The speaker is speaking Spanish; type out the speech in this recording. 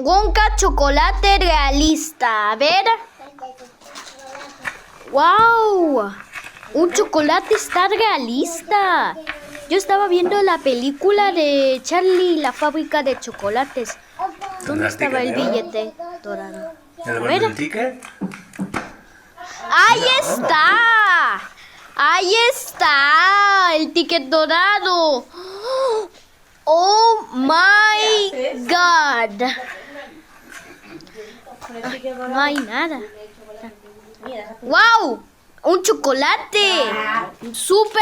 Wonka chocolate realista. A ver. ¡Wow! Un chocolate está realista. Yo estaba viendo la película de Charlie y la fábrica de chocolates. ¿Dónde estaba el billete dorado? ¿Te devuelve el ticket? ¡Ahí está! ¡Ahí está! El ticket dorado. ¡Oh my God! No hay nada. ¡Wow! ¡Un chocolate! ¡Súper!